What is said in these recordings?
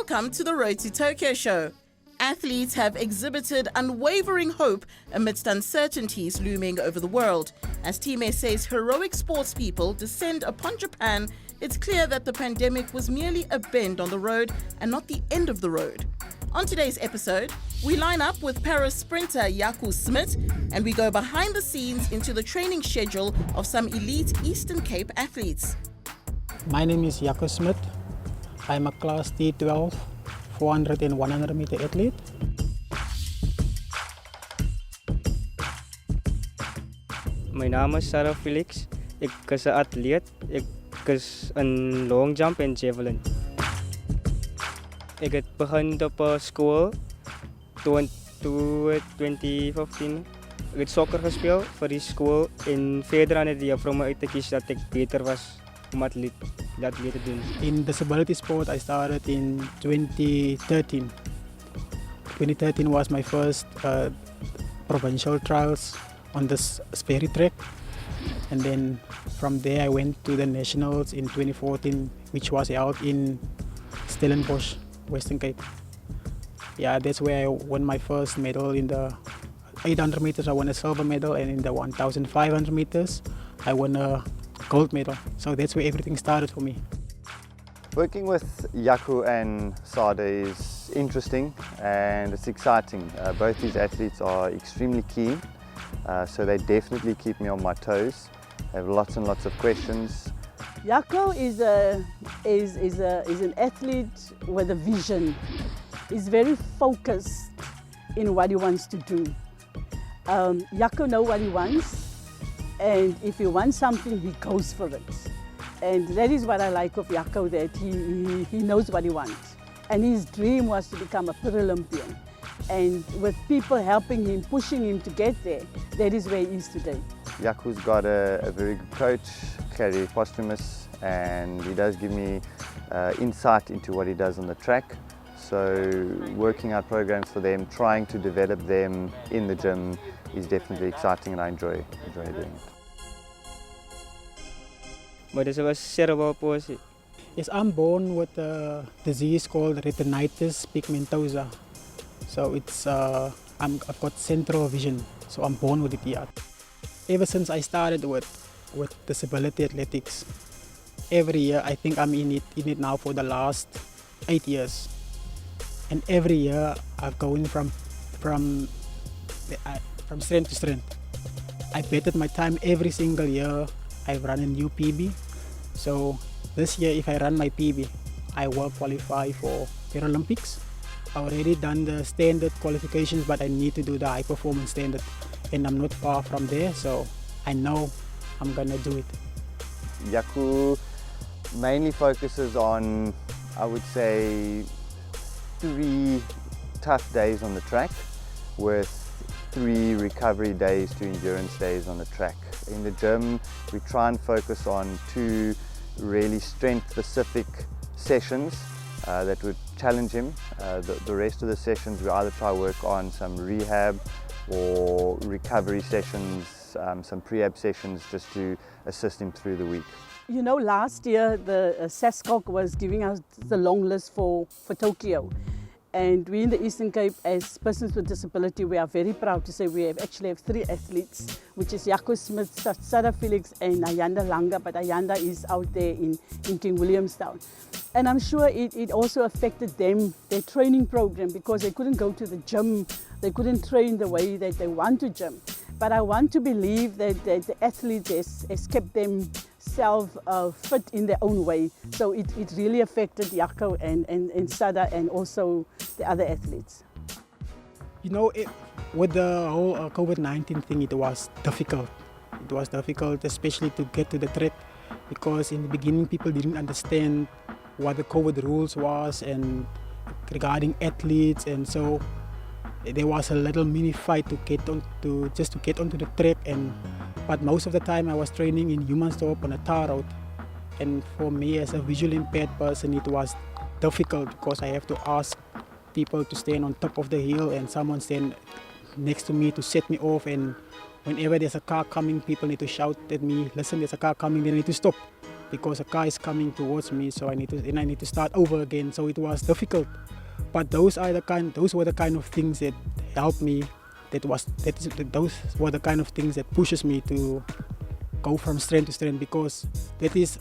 Welcome to the Road to Tokyo show. Athletes have exhibited unwavering hope amidst uncertainties looming over the world. As Team SA's heroic sportspeople descend upon Japan, it's clear that the pandemic was merely a bend on the road and not the end of the road. On today's episode, we line up with Paris sprinter Jaco Smit and we go behind the scenes into the training schedule of some elite Eastern Cape athletes. My name is Jaco Smit. I'm a class T12, 400 and 100 meter athlete. My naam is Felix. Ik is een atleet. Ik is een long jump en javelin. Ik heb begin op school in 2015. Ik heb soccer gespeeld voor die school en verder aan het diafragma uit te kiezen dat ik beter was om atleet te doen. In disability sport, I started in 2013. 2013 was my first provincial trials on this Sperry track. And then from there I went to the nationals in 2014, which was held in Stellenbosch, Western Cape. Yeah, that's where I won my first medal. In the 800 meters I won a silver medal, and in the 1500 meters I won a gold medal. So that's where everything started for me. Working with Jaco and Sadah is interesting and it's exciting. Both these athletes are extremely keen, so they definitely keep me on my toes. I have lots and lots of questions. Jaco is an athlete with a vision. He's very focused in what he wants to do. Jaco knows what he wants, and if he wants something, he goes for it. And that is what I like of Jaco, that he knows what he wants. And his dream was to become a Paralympian. And with people helping him, pushing him to get there, that is where he is today. Jaco's got a very good coach, Kerry Postumus, and he does give me insight into what he does on the track. So working out programs for them, trying to develop them in the gym is definitely exciting, and I enjoy doing it. Maar dit was cerebral palsy. Yes, I'm born with a disease called retinitis pigmentosa. So it's I've got central vision, so I'm born with it. Yeah. Ever since I started with disability athletics, every year I think I'm in it now for the last 8 years, and every year I've gone from strength to strength. I bettered my time every single year. I've run a new PB. So this year, if I run my PB, I will qualify for Paralympics. I already done the standard qualifications, but I need to do the high performance standard, and I'm not far from there, so I know I'm gonna do it. Jaco mainly focuses on, I would say, 3 tough days on the track with 3 recovery days to endurance days on the track. In the gym, we try and focus on 2 really strength-specific sessions that would challenge him. The rest of the sessions we either try to work on some rehab or recovery sessions, some pre-ab sessions just to assist him through the week. You know, last year the SASCOC was giving us the long list for Tokyo. And we in the Eastern Cape, as persons with disability, we are very proud to say we actually have 3 athletes, which is Jaco Smit, Sadah, Felix, and Ayanda Langa. But Ayanda is out there in King Williamstown. And I'm sure it also affected them, their training program, because they couldn't go to the gym, they couldn't train the way that they want to gym. But I want to believe that the athletes has kept themselves fit in their own way. So it really affected Jaco and Sadah and also the other athletes. You know, with the whole COVID-19 thing, it was difficult. It was difficult, especially to get to the track, because in the beginning people didn't understand what the COVID rules was and regarding athletes, and so there was a little mini fight to get onto the track. But most of the time I was training in Humansdorp on a tar road, and for me as a visually impaired person it was difficult because I have to ask people to stand on top of the hill and someone stand next to me to set me off, and whenever there's a car coming, people need to shout at me, listen, there's a car coming, they need to stop. because a car is coming towards me, so I need to start over again. So it was difficult, but those were the kind of things that helped me. Those were the kind of things that pushes me to go from strength to strength, because that is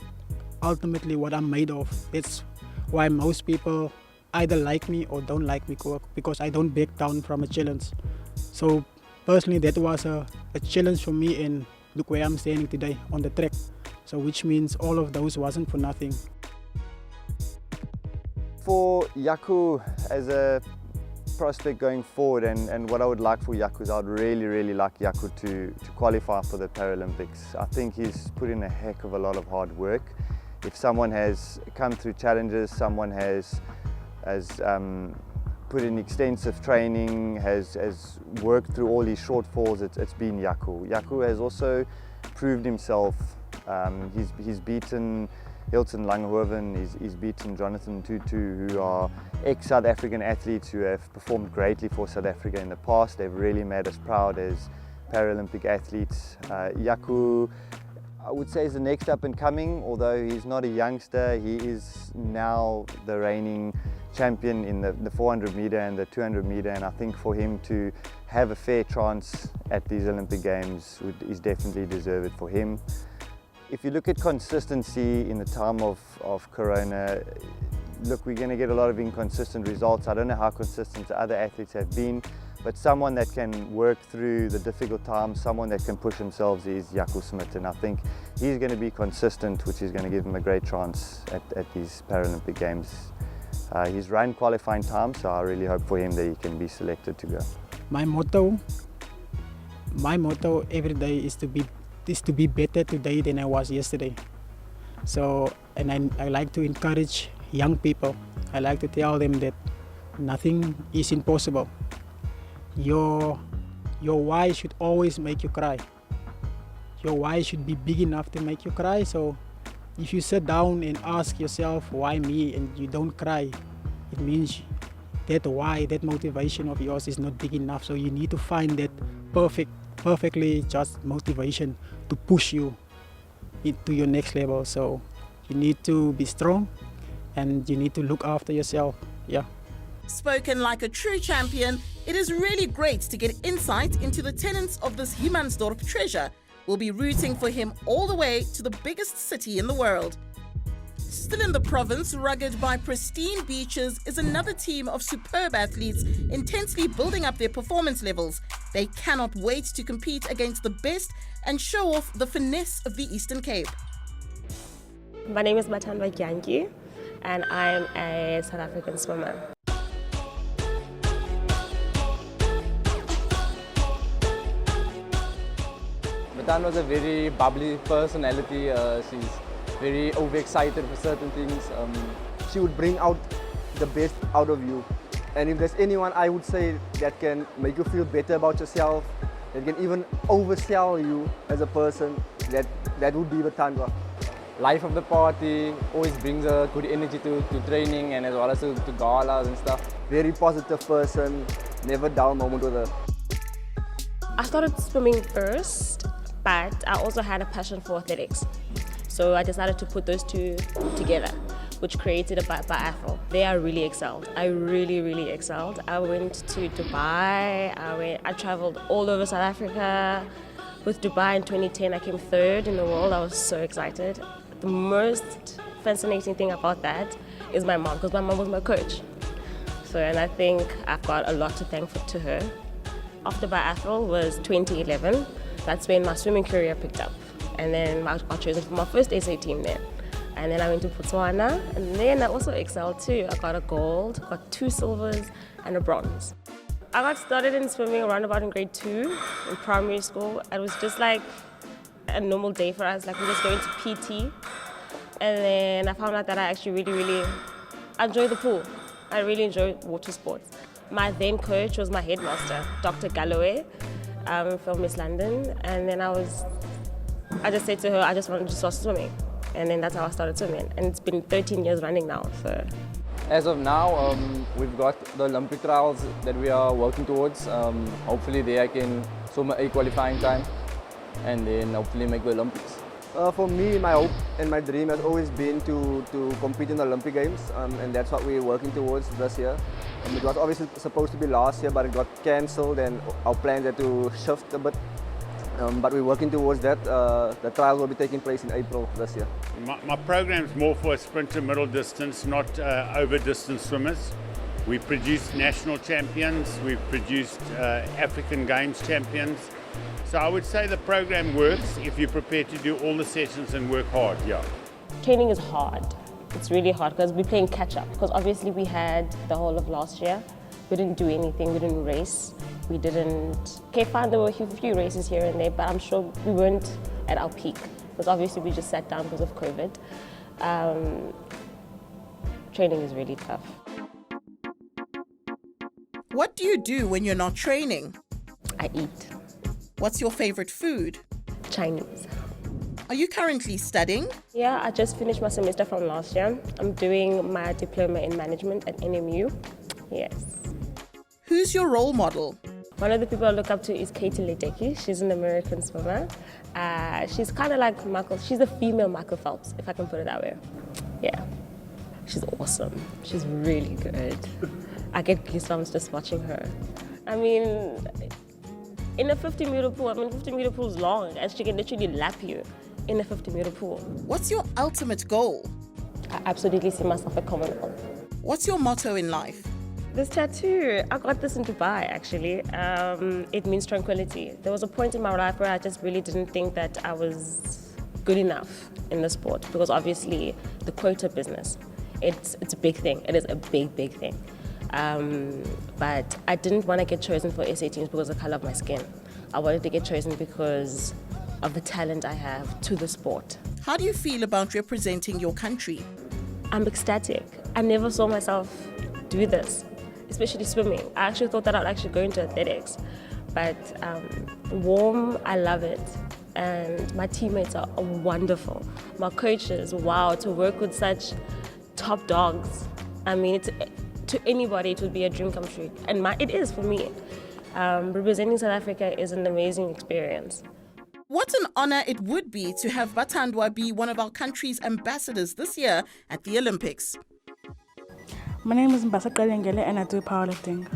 ultimately what I'm made of. That's why most people either like me or don't like me, because I don't back down from a challenge. So personally, that was a challenge for me, and look where I'm standing today on the track. So which means all of those wasn't for nothing. For Jaco as a prospect going forward, and what I would like for Jaco is I'd really like Jaco to qualify for the Paralympics. I think he's put in a heck of a lot of hard work. If someone has come through challenges, someone has put in extensive training, has worked through all these shortfalls, it's been Jaco. Jaco has also proved himself. He's beaten Hilton Langhoven, he's beaten Jonathan Tutu, who are ex-South African athletes who have performed greatly for South Africa in the past. They've really made us proud as Paralympic athletes. Jaco, I would say, is the next up and coming. Although he's not a youngster, he is now the reigning champion in the 400 meter and the 200 meter, and I think for him to have a fair chance at these Olympic Games is definitely deserved for him. If you look at consistency in the time of Corona, look, we're going to get a lot of inconsistent results. I don't know how consistent the other athletes have been, but someone that can work through the difficult times, someone that can push themselves, is Jaco Smit, and I think he's going to be consistent, which is going to give him a great chance at these Paralympic Games. He's run qualifying time, so I really hope for him that he can be selected to go. My motto every day is to be better today than I was yesterday. So, and I like to encourage young people. I like to tell them that nothing is impossible. Your why should always make you cry. Your why should be big enough to make you cry. So if you sit down and ask yourself, why me, and you don't cry, it means that why, that motivation of yours is not big enough. So you need to find that perfectly just motivation to push you into your next level. So you need to be strong and you need to look after yourself. Yeah. Spoken like a true champion, it is really great to get insight into the tenets of this Humansdorp treasure. We'll be rooting for him all the way to the biggest city in the world. Still in the province, rugged by pristine beaches, is another team of superb athletes intensely building up their performance levels. They cannot wait to compete against the best and show off the finesse of the Eastern Cape. My name is Bathandwa Dyanty, and I am a South African swimmer. Bathandwa was a very bubbly personality. She's very overexcited for certain things. She would bring out the best out of you. And if there's anyone, I would say, that can make you feel better about yourself, that can even oversell you as a person, that would be Bathandwa. Life of the party, always brings a good energy to training and as well as to galas and stuff. Very positive person, never dull moment with her. I started swimming first, but I also had a passion for athletics. So I decided to put those two together, which created a biathlon. There I really excelled. I really excelled. I went to Dubai. I traveled all over South Africa. With Dubai in 2010, I came third in the world. I was so excited. The most fascinating thing about that is my mom, because my mom was my coach. So, and I think I've got a lot to thank to her. After biathlon was 2011. That's when my swimming career picked up. And then I got chosen for my first SA team then. And then I went to Botswana, and then I also excelled too. I got a gold, got 2 silvers and a bronze. I got started in swimming around about in grade 2 in primary school. It was just like a normal day for us, like we just going to PT. And then I found out that I actually really enjoy the pool. I really enjoy water sports. My then coach was my headmaster, Dr. Galloway, from Miss London. And then I just said to her, I just wanted to start swimming. And then that's how I started swimming. And it's been 13 years running now. So. As of now, we've got the Olympic trials that we are working towards. Hopefully there I can swim a qualifying time and then hopefully make the Olympics. For me, my hope and my dream has always been to compete in the Olympic Games, and that's what we're working towards this year. It was obviously supposed to be last year, but it got cancelled and our plans had to shift a bit. But we're working towards that. The trials will be taking place in April this year. My program is more for sprinter middle distance, not over distance swimmers. We produce national champions, we've produced African Games champions. So I would say the program works if you're prepared to do all the sessions and work hard, yeah. Training is hard. It's really hard because we're playing catch up. Because obviously we had the whole of last year. We didn't do anything, we didn't race. We didn't, okay fine, there were a few races here and there, but I'm sure we weren't at our peak. Because obviously we just sat down because of COVID. Training is really tough. What do you do when you're not training? I eat What's your favorite food? Chinese. Are you currently studying? Yeah, I just finished my semester from last year. I'm doing my diploma in management at NMU. Yes. Who's your role model? One of the people I look up to is Katie Ledecky. She's an American swimmer. She's kind of like Michael. She's a female Michael Phelps, if I can put it that way. Yeah. She's awesome. She's really good. I get goosebumps just watching her. I mean, in a 50-meter pool, 50-meter pool is long, and she can literally lap you in a 50-meter pool. What's your ultimate goal? I absolutely see myself at Commonwealth. What's your motto in life? This tattoo, I got this in Dubai actually. It means tranquility. There was a point in my life where I just really didn't think that I was good enough in the sport because obviously the quota business, it's a big thing. It is a big thing. But I didn't want to get chosen for SA teams because of the color of my skin. I wanted to get chosen because of the talent I have to the sport. How do you feel about representing your country? I'm ecstatic. I never saw myself do this, especially swimming. I actually thought that I'd actually go into athletics. But warm, I love it. And my teammates are wonderful. My coaches, wow, to work with such top dogs. I mean, to anybody, it would be a dream come true. And it is for me. Representing South Africa is an amazing experience. What an honor it would be to have Bathandwa be one of our country's ambassadors this year at the Olympics. My name is Mbasa Qilingele and I do powerlifting.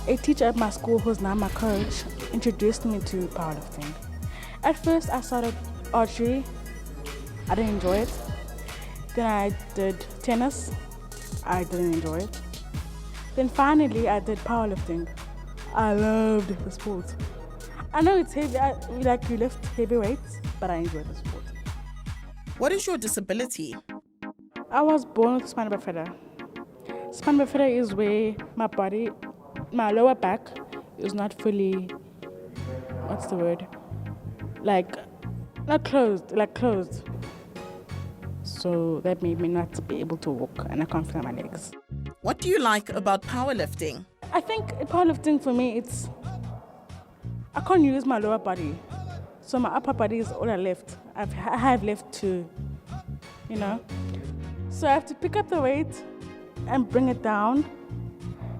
A teacher at my school, who's now my coach, introduced me to powerlifting. At first, I started archery. I didn't enjoy it. Then I did tennis. I didn't enjoy it. Then finally, I did powerlifting. I loved the sport. I know it's heavy, you lift heavy weights, but I enjoy the sport. What is your disability? I was born with spina bifida. Spina bifida is where my lower back is not fully, what's the word? Not closed, closed. So that made me not be able to walk and I can't feel my legs. What do you like about powerlifting? I think powerlifting for me, I can't use my lower body. So my upper body is all I left. I have left to, So I have to pick up the weight and bring it down.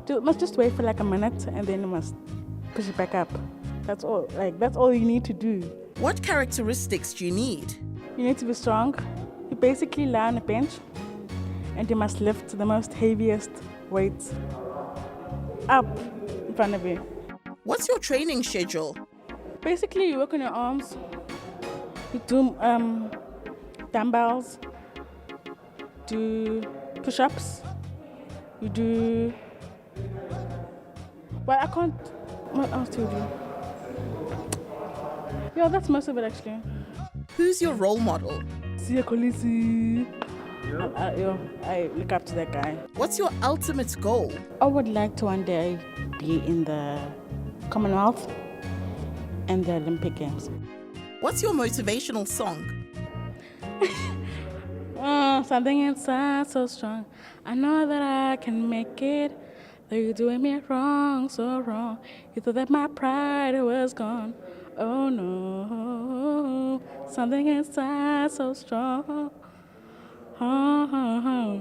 You must just wait for a minute and then you must push it back up. That's all. That's all you need to do. What characteristics do you need? You need to be strong. You basically lie on a bench and you must lift the most heaviest weights up in front of you. What's your training schedule? Basically, you work on your arms. You do dumbbells, do push-ups, you do... Well, I can't... What else do you do? Yeah, that's most of it actually. Who's your role model? I look up to that guy. What's your ultimate goal? I would like to one day be in the Commonwealth and the Olympic Games. What's your motivational song? Something inside so strong. I know that I can make it. Though you're doing me wrong, so wrong. You thought that my pride was gone. Oh no, something inside so strong.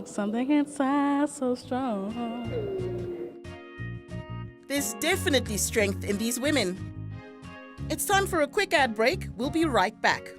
Something inside so strong. There's definitely strength in these women. It's time for a quick ad break. We'll be right back.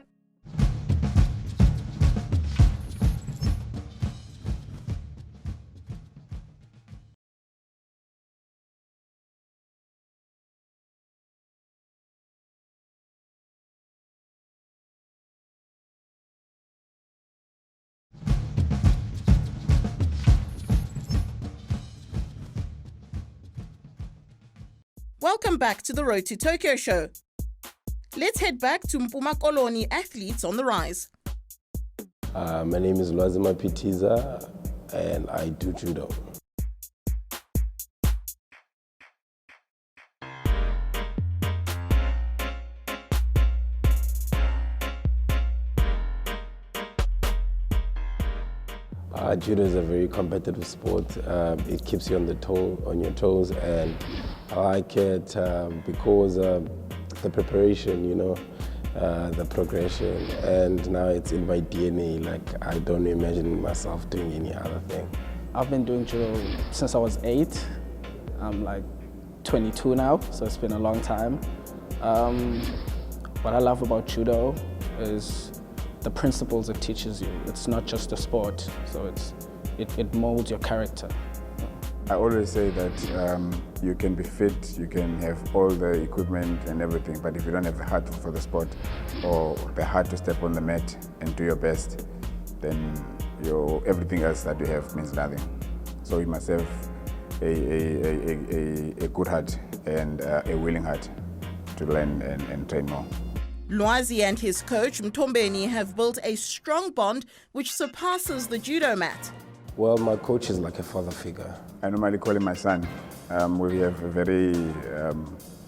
Welcome back to the Road to Tokyo show. Let's head back to Mpuma Koloni athletes on the rise. My name is Lwazi Mapitiza and I do Judo. Judo is a very competitive sport. It keeps you on your toes, and I like it because the preparation, the progression, and now it's in my DNA. Like, I don't imagine myself doing any other thing. I've been doing Judo since I was 8. I'm like 22 now, so it's been a long time. What I love about Judo is the principles it teaches you. It's not just a sport, so it molds your character. I always say that you can be fit, you can have all the equipment and everything, but if you don't have the heart for the sport or the heart to step on the mat and do your best, then everything else that you have means nothing. So you must have a good heart and a willing heart to learn and train more. Lwazi and his coach Mtombeni have built a strong bond which surpasses the judo mat. Well, my coach is like a father figure. I normally call him my son. We have a very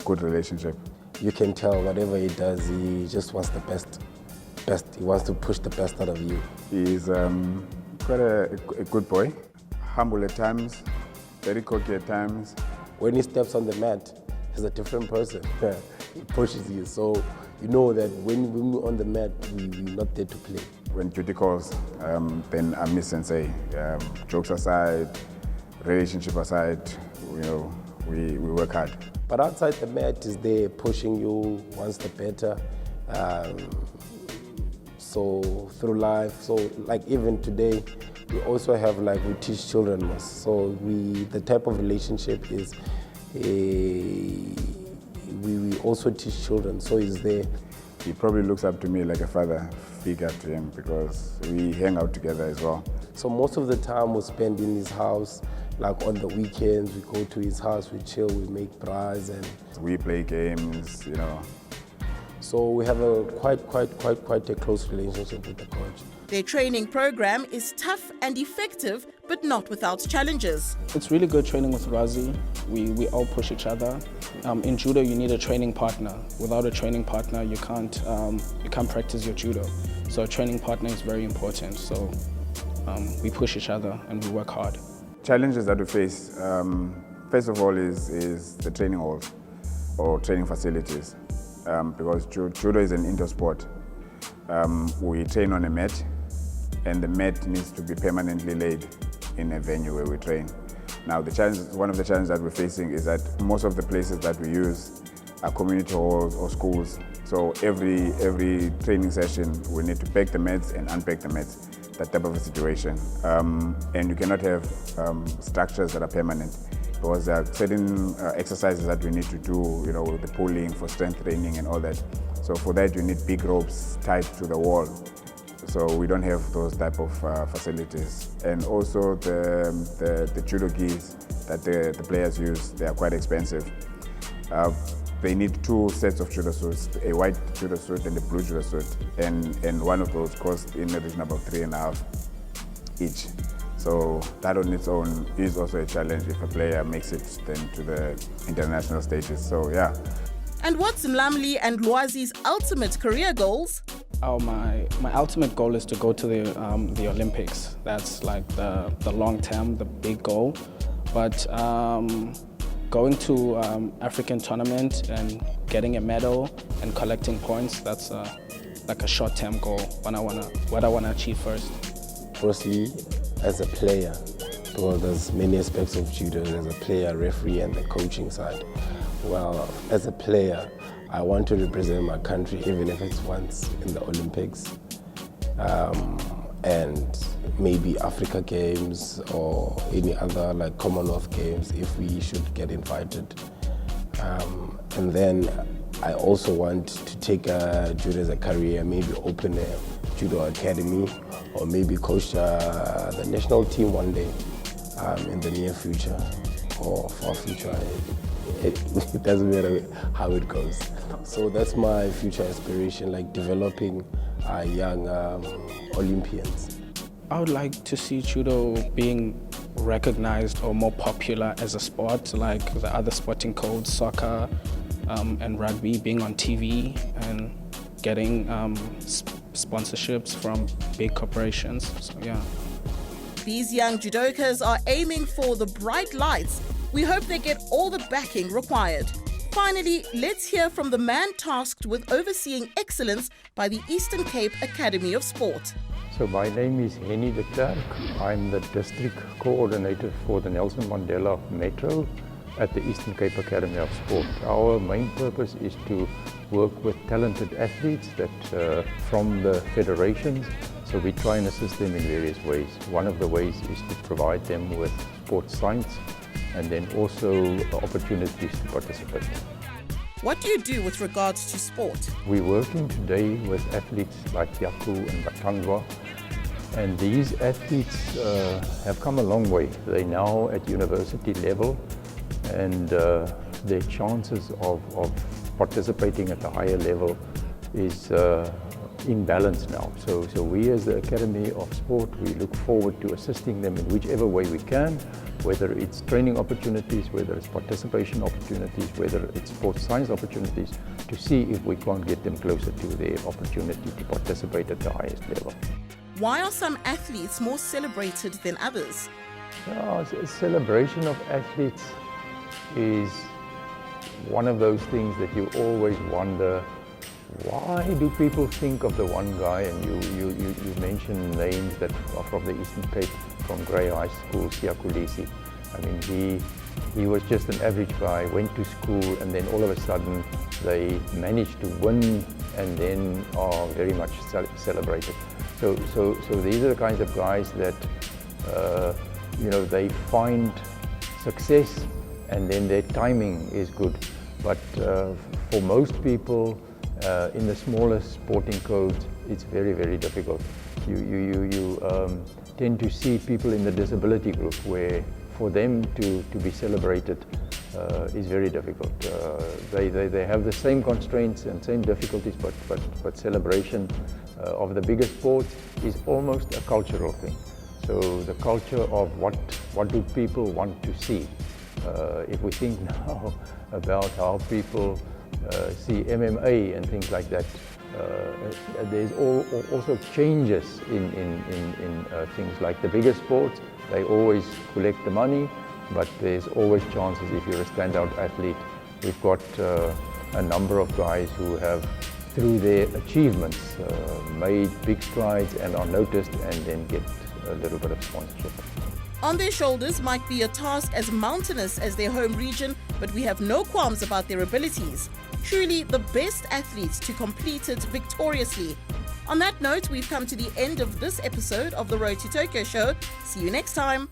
good relationship. You can tell whatever he does, he just wants the best. He wants to push the best out of you. He's quite a good boy, humble at times, very cocky at times. When he steps on the mat, he's a different person. He pushes you, so you know that when we're on the mat, we're not there to play. When duty calls, then I miss sensei. Jokes aside, relationship aside, we work hard. But outside the mat is there pushing you, wants the better. So through life, so like even today, we also have we teach children most. So the type of relationship is we also teach children, so he's there. He probably looks up to me like a father figure to him because we hang out together as well. So most of the time we spend in his house, like on the weekends, we go to his house, we chill, we make braais and we play games, So we have a quite a close relationship with the coach. Their training program is tough and effective, but not without challenges. It's really good training with Lwazi. We all push each other. In Judo, you need a training partner. Without a training partner, you can't practice your Judo. So a training partner is very important. So we push each other and we work hard. Challenges that we face, first of all, is the training halls or training facilities. Because Judo is an indoor sport. We train on a mat, and the mat needs to be permanently laid in a venue where we train. Now, one of the challenges that we're facing is that most of the places that we use are community halls or schools. So every training session, we need to pack the mats and unpack the mats, that type of a situation. And you cannot have structures that are permanent, because there are certain exercises that we need to do, with the pulling for strength training and all that. So for that, you need big ropes tied to the wall. So we don't have those type of facilities. And also the judo gis that the players use, they are quite expensive. They need 2 sets of judo suits, a white judo suit and a blue judo suit. And one of those costs in the region about 3.5 each. So that on its own is also a challenge if a player makes it then to the international stages. So yeah. And what's Mlamli and Lwazi's ultimate career goals? My ultimate goal is to go to the Olympics. That's like the long term, the big goal. But going to African tournament and getting a medal and collecting points, that's like a short term goal. What I wanna achieve first. Firstly, as a player, because there's many aspects of judo. There's a player, referee, and the coaching side. Well, as a player, I want to represent my country, even if it's once in the Olympics, and maybe Africa Games or any other like Commonwealth Games if we should get invited. And then I also want to take judo as a career, maybe open a judo academy, or maybe coach the national team one day in the near future or far future. It doesn't matter how it goes. So that's my future aspiration, like developing young Olympians. I would like to see judo being recognized or more popular as a sport, like the other sporting codes, soccer and rugby, being on TV and getting sponsorships from big corporations. So yeah. These young judokas are aiming for the bright lights. We hope they get all the backing required. Finally, let's hear from the man tasked with overseeing excellence by the Eastern Cape Academy of Sport. So my name is Henny de Klerk. I'm the district coordinator for the Nelson Mandela Metro at the Eastern Cape Academy of Sport. Our main purpose is to work with talented athletes that from the federations. So we try and assist them in various ways. One of the ways is to provide them with sports science and then also opportunities to participate. What do you do with regards to sport? We're working today with athletes like Jaco and Bathandwa, and these athletes have come a long way. They're now at university level, and their chances of participating at a higher level is in balance now. So we as the Academy of Sport, we look forward to assisting them in whichever way we can, whether it's training opportunities, whether it's participation opportunities, whether it's sports science opportunities, to see if we can't get them closer to their opportunity to participate at the highest level. Why are some athletes more celebrated than others? Celebration of athletes is one of those things that you always wonder, why do people think of the one guy? And you mentioned names that are from the Eastern Cape, from Grey High School, Siyakulisi. I mean, he was just an average guy, went to school, and then all of a sudden they managed to win and then are very much celebrated. So these are the kinds of guys that, they find success and then their timing is good. But for most people, in the smallest sporting codes, it's very, very difficult. You tend to see people in the disability group where for them to be celebrated is very difficult. They have the same constraints and same difficulties, but celebration of the bigger sports is almost a cultural thing. So the culture of what do people want to see? If we think now about how people see MMA and things like that, there's also changes in things like the bigger sports. They always collect the money, but there's always chances if you're a standout athlete. We've got a number of guys who have, through their achievements, made big strides and are noticed and then get a little bit of sponsorship. On their shoulders might be a task as mountainous as their home region, but we have no qualms about their abilities. Truly the best athletes to complete it victoriously. On that note, we've come to the end of this episode of the Road to Tokyo show. See you next time.